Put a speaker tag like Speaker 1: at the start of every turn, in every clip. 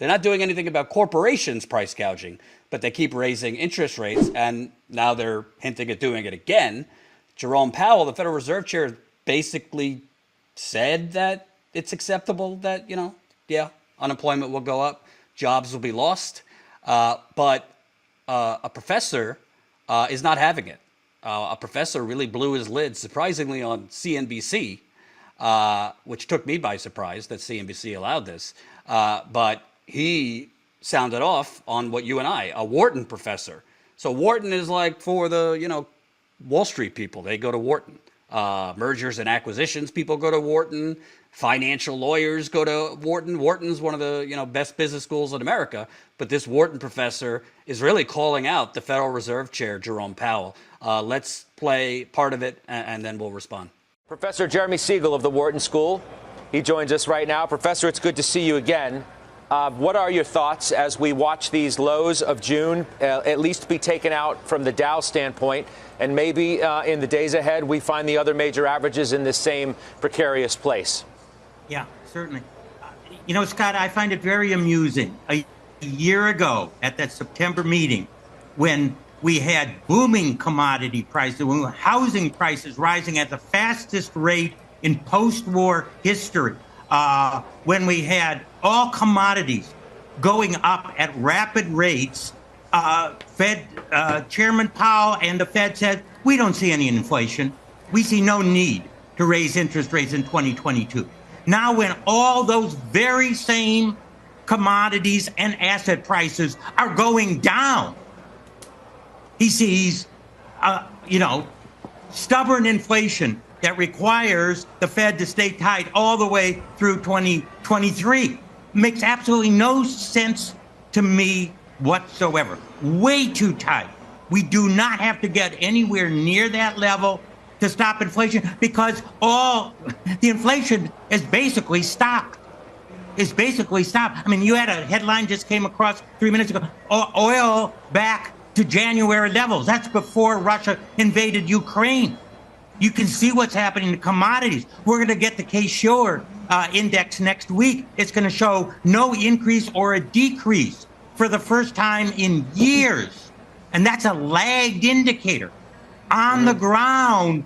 Speaker 1: They're not doing anything about corporations price gouging, but they keep raising interest rates, and now they're hinting at doing it again. Jerome Powell, the Federal Reserve Chair, basically said that it's acceptable that, yeah, unemployment will go up, jobs will be lost. But a professor is not having it. A professor really blew his lid, surprisingly, on CNBC, which took me by surprise that CNBC allowed this. But he sounded off on what you and I, a Wharton professor. So Wharton is like for the, Wall Street people. They go to Wharton. Mergers and acquisitions people go to Wharton. Financial lawyers go to Wharton. Wharton's one of the best business schools in America. But this Wharton professor is really calling out the Federal Reserve Chair, Jerome Powell. Let's play part of it, and then we'll respond.
Speaker 2: Professor Jeremy Siegel of the Wharton School. He joins us right now. Professor, it's good to see you again. What are your thoughts as we watch these lows of June at least be taken out from the Dow standpoint, and maybe in the days ahead we find the other major averages in this same precarious place?
Speaker 3: Yeah, certainly. Scott, I find it very amusing. A year ago at that September meeting, when we had booming commodity prices, when housing prices rising at the fastest rate in post-war history, when we had all commodities going up at rapid rates, Fed Chairman Powell and the Fed said, we don't see any inflation. We see no need to raise interest rates in 2022. Now, when all those very same commodities and asset prices are going down, he sees, stubborn inflation that requires the Fed to stay tight all the way through 2023. Makes absolutely no sense to me whatsoever. Way too tight. We do not have to get anywhere near that level to stop inflation, because all the inflation is basically stopped. It's basically stopped. I mean, you had a headline just came across 3 minutes ago, oil back to January levels. That's before Russia invaded Ukraine. You can see what's happening to commodities. We're going to get the Case-Shiller index next week. It's going to show no increase or a decrease for the first time in years. And that's a lagged indicator. On the ground,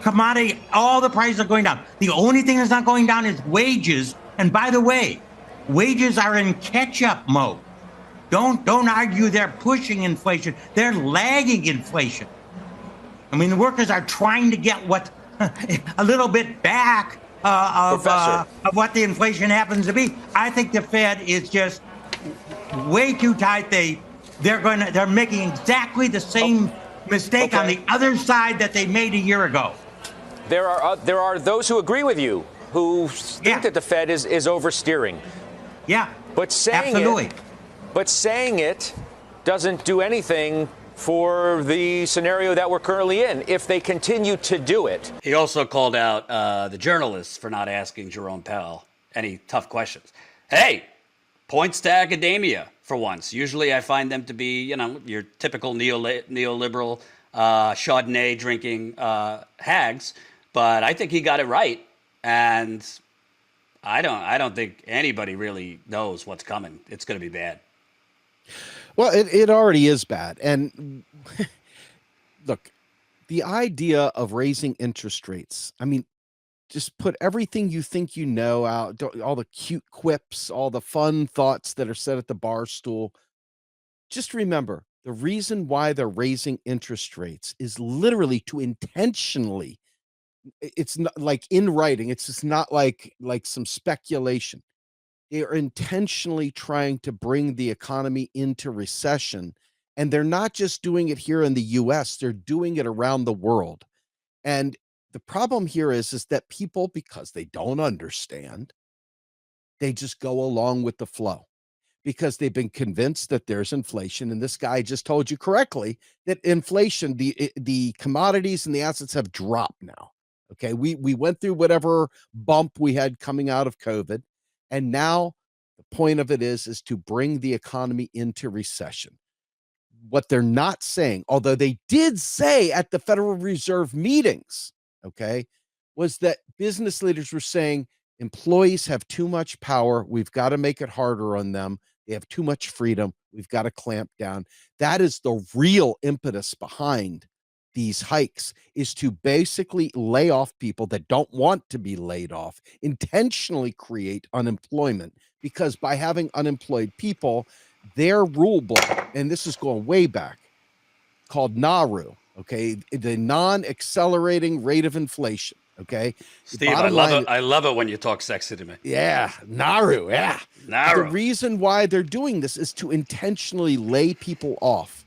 Speaker 3: commodity, all the prices are going down. The only thing that's not going down is wages. And by the way, wages are in catch-up mode. Don't argue they're pushing inflation. They're lagging inflation. I mean, the workers are trying to get a little bit back of what the inflation happens to be. I think the Fed is just way too tight. They're making exactly the same mistake on the other side that they made a year ago.
Speaker 2: There are those who agree with you, who think that the Fed is oversteering.
Speaker 3: Yeah,
Speaker 2: but saying it doesn't do anything for the scenario that we're currently in if they continue to do it.
Speaker 1: He also called out the journalists for not asking Jerome Powell any tough questions. Hey, points to academia for once. Usually I find them to be, your typical neoliberal Chardonnay drinking hags, but I think he got it right. And I don't think anybody really knows what's coming. It's going to be bad.
Speaker 4: Well, it already is bad. And look, the idea of raising interest rates, I mean, just put everything you think you know out, all the cute quips, all the fun thoughts that are said at the bar stool. Just remember, the reason why they're raising interest rates is literally to intentionally, it's not like in writing, it's just not like some speculation. They are intentionally trying to bring the economy into recession. And they're not just doing it here in the US, they're doing it around the world. And the problem here is that people, because they don't understand, they just go along with the flow because they've been convinced that there's inflation. And this guy just told you correctly that inflation, the commodities and the assets have dropped now. Okay, we went through whatever bump we had coming out of COVID. And now the point of it is to bring the economy into recession. What they're not saying, although they did say at the Federal Reserve meetings, okay, was that business leaders were saying Employees have too much power. We've got to make it harder on them. They have too much freedom. We've got to clamp down. That is the real impetus behind these hikes, is to basically lay off people that don't want to be laid off, intentionally create unemployment, because by having unemployed people, their rule book, and this is going way back, called NARU, okay, the non-accelerating rate of inflation, okay?
Speaker 1: Steve, I love it when you talk sexy to me.
Speaker 4: Yeah, NARU, yeah.
Speaker 1: NARU.
Speaker 4: The reason why they're doing this is to intentionally lay people off.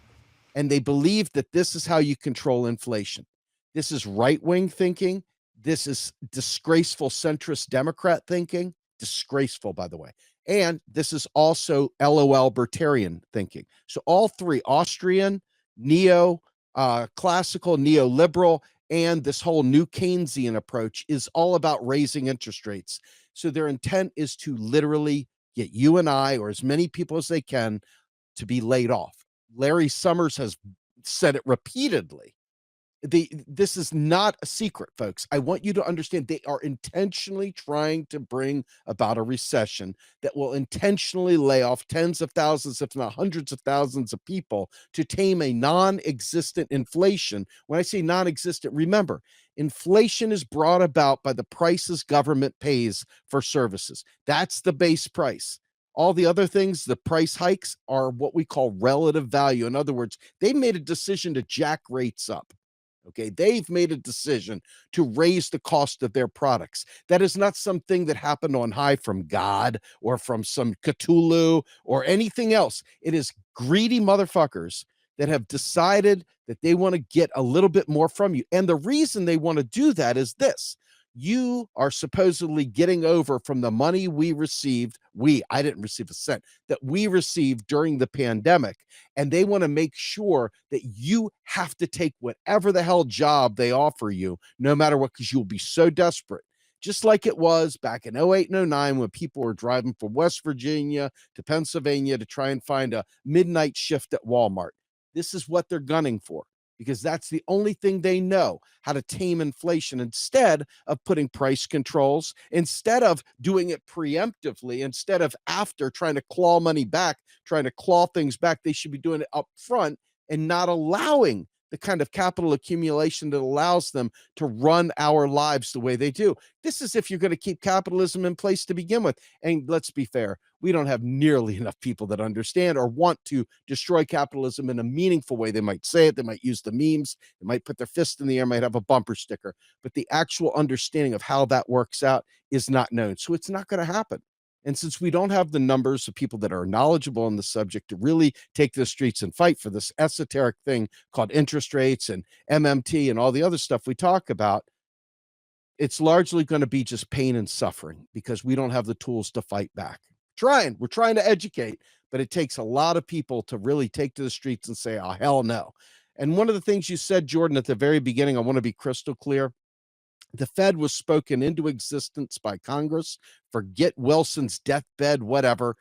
Speaker 4: And they believe that this is how you control inflation. This is right-wing thinking. This is disgraceful centrist Democrat thinking. Disgraceful, by the way. And this is also LOL libertarian thinking. So all three, Austrian, classical, neoliberal, and this whole new Keynesian approach is all about raising interest rates. So their intent is to literally get you and I, or as many people as they can, to be laid off. Larry Summers has said it repeatedly. This is not a secret, folks. I want you to understand they are intentionally trying to bring about a recession that will intentionally lay off tens of thousands, if not hundreds of thousands of people, to tame a non-existent inflation. When I say non-existent, remember, inflation is brought about by the prices government pays for services. That's the base price. All the other things, the price hikes, are what we call relative value. In other words, they made a decision to jack rates up. Okay, they've made a decision to raise the cost of their products. That is not something that happened on high from God or from some Cthulhu or anything else. It is greedy motherfuckers that have decided that they want to get a little bit more from you. And the reason they want to do that is this. You are supposedly getting over from the money we received. I didn't receive a cent, that we received during the pandemic. And they want to make sure that you have to take whatever the hell job they offer you, no matter what, because you'll be so desperate. Just like it was back in 08 and 09 when people were driving from West Virginia to Pennsylvania to try and find a midnight shift at Walmart. This is what they're gunning for, because that's the only thing they know, how to tame inflation, instead of putting price controls, instead of doing it preemptively, instead of after trying to claw money back, trying to claw things back. They should be doing it up front and not allowing the kind of capital accumulation that allows them to run our lives the way they do. This is if you're going to keep capitalism in place to begin with. And let's be fair, we don't have nearly enough people that understand or want to destroy capitalism in a meaningful way. They might say it, they might use the memes, they might put their fist in the air, might have a bumper sticker, but the actual understanding of how that works out is not known. So it's not going to happen. And since we don't have the numbers of people that are knowledgeable on the subject to really take to the streets and fight for this esoteric thing called interest rates and MMT and all the other stuff we talk about, it's largely going to be just pain and suffering because we don't have the tools to fight back. We're trying to educate, but it takes a lot of people to really take to the streets and say, oh, hell no. And one of the things you said, Jordan, at the very beginning, I want to be crystal clear. The Fed was spoken into existence by Congress. Forget Wilson's deathbed, whatever.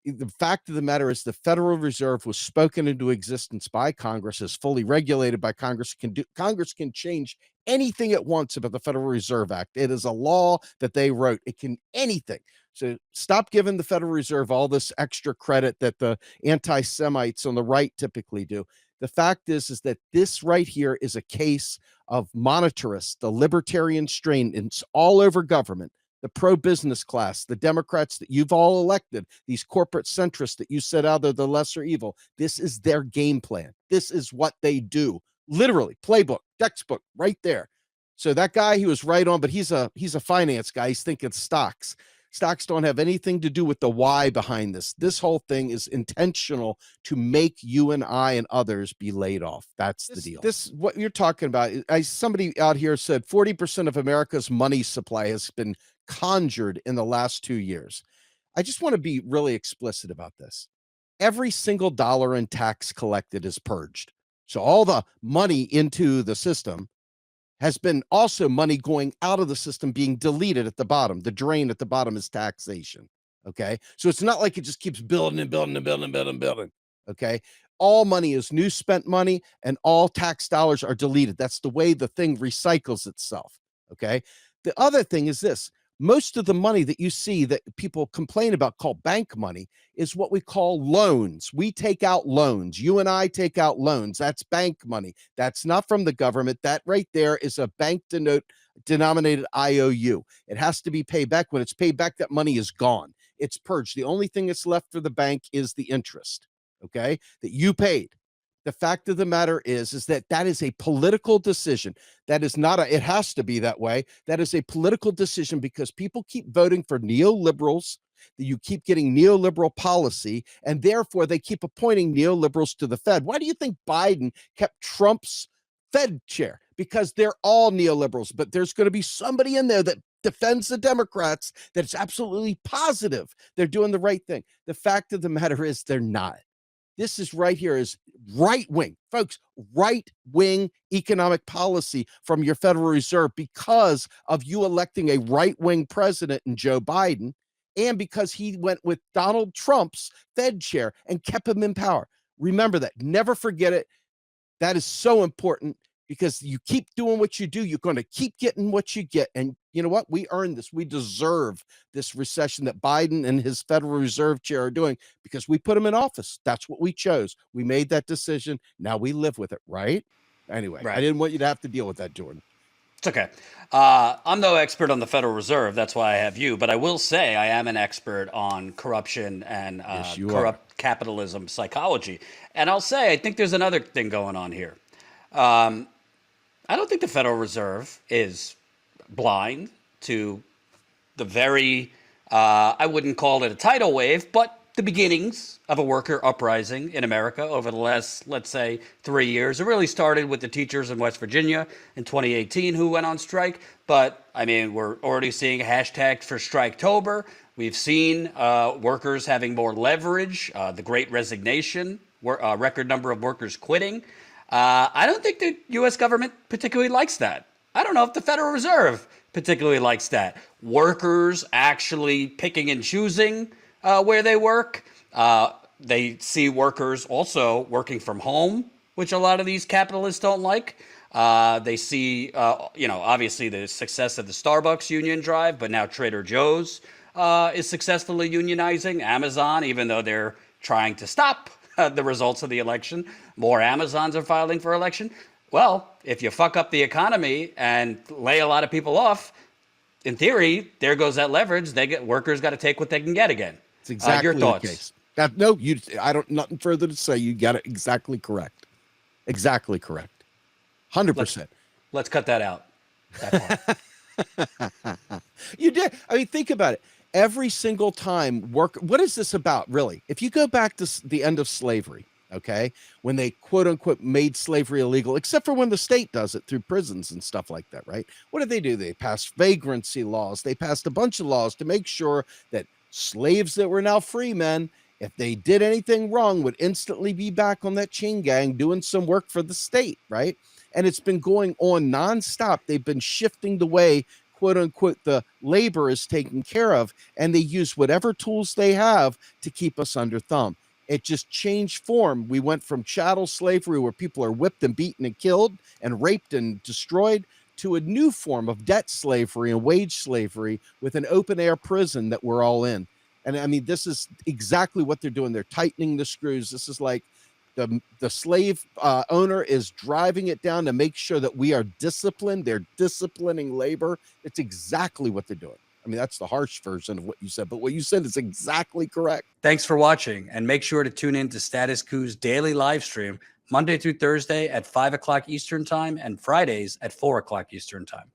Speaker 4: The fact of the matter is the Federal Reserve was spoken into existence by Congress, is fully regulated by Congress. Congress can change anything it wants about the Federal Reserve Act. It is a law that they wrote. It can anything. So stop giving the Federal Reserve all this extra credit that the anti-Semites on the right typically do. The fact is that this right here is a case of monetarists, the libertarian strain. It's all over government, the pro-business class, the Democrats that you've all elected, these corporate centrists that you said out they're the lesser evil. This is their game plan. This is what they do. Literally, playbook, textbook, right there. So that guy, he was right on, but he's a finance guy. He's thinking stocks. Stocks don't have anything to do with the why behind this. This whole thing is intentional to make you and I and others be laid off. That's the deal. This, what you're talking about, somebody out here said 40% of America's money supply has been conjured in the last 2 years. I just want to be really explicit about this. Every single dollar in tax collected is purged. So all the money into the system has been also money going out of the system being deleted at the bottom. The drain at the bottom is taxation. Okay. So it's not like it just keeps building and building and building and building and building. Okay. All money is new spent money and all tax dollars are deleted. That's the way the thing recycles itself. Okay. The other thing is this: Most of the money that you see that people complain about called bank money is what we call loans. We take out loans. You and I take out loans. That's bank money. That's not from the government. That right there is a bank denominated IOU. It has to be paid back. When it's paid back, that money is gone. It's purged. The only thing that's left for the bank is the interest, okay, that you paid. The fact of the matter is that is a political decision. That is not it has to be that way. That is a political decision because people keep voting for neoliberals. You keep getting neoliberal policy, and therefore they keep appointing neoliberals to the Fed. Why do you think Biden kept Trump's Fed chair? Because they're all neoliberals, but there's going to be somebody in there that defends the Democrats that's absolutely positive they're doing the right thing. The fact of the matter is they're not. This is right here is right wing, folks, right wing economic policy from your Federal Reserve because of you electing a right wing president in Joe Biden and because he went with Donald Trump's Fed chair and kept him in power. Remember that. Never forget it. That is so important because you keep doing what you do, you're going to keep getting what you get. And you know what? We earned this. We deserve this recession that Biden and his Federal Reserve chair are doing because we put him in office. That's what we chose. We made that decision. Now we live with it, right? Anyway,
Speaker 1: Right.
Speaker 4: I didn't want you to have to deal with that, Jordan.
Speaker 1: It's okay. I'm no expert on the Federal Reserve. That's why I have you. But I will say I am an expert on corruption and corrupt capitalism psychology. And I'll say I think there's another thing going on here. I don't think the Federal Reserve is blind to the very, I wouldn't call it a tidal wave, but the beginnings of a worker uprising in America over the last, let's say, 3 years. It really started with the teachers in West Virginia in 2018 who went on strike. But, I mean, we're already seeing hashtags for Striketober. We've seen workers having more leverage, the Great Resignation, record number of workers quitting. I don't think the U.S. government particularly likes that. I don't know if the Federal Reserve particularly likes that. Workers actually picking and choosing where they work. They see workers also working from home, which a lot of these capitalists don't like. They see, obviously the success of the Starbucks union drive, but now Trader Joe's is successfully unionizing. Amazon, even though they're trying to stop the results of the election, more Amazons are filing for election. Well, if you fuck up the economy and lay a lot of people off, in theory, there goes that leverage. Workers got to take what they can get again.
Speaker 4: It's exactly
Speaker 1: your thoughts.
Speaker 4: the case. I don't nothing further to say. You got it exactly correct. Exactly correct. 100%.
Speaker 1: Let's cut that out. That part.
Speaker 4: You did. I mean, think about it. Every single time what is this about, really? If you go back to the end of slavery, okay, when they quote unquote made slavery illegal, except for when the state does it through prisons and stuff like that, right? What did they do? They passed vagrancy laws. They passed a bunch of laws to make sure that slaves that were now free men, if they did anything wrong, would instantly be back on that chain gang doing some work for the state, right? And it's been going on nonstop. They've been shifting the way, quote unquote, the labor is taken care of, and they use whatever tools they have to keep us under thumb. It just changed form. We went from chattel slavery, where people are whipped and beaten and killed and raped and destroyed, to a new form of debt slavery and wage slavery with an open air prison that we're all in. And I mean, this is exactly what they're doing. They're tightening the screws. This is like the slave owner is driving it down to make sure that we are disciplined. They're disciplining labor. It's exactly what they're doing. I mean, that's the harsh version of what you said, but what you said is exactly correct.
Speaker 1: Thanks for watching, and make sure to tune in to Status Coup's daily live stream Monday through Thursday at 5 o'clock Eastern Time and Fridays at 4 o'clock Eastern Time.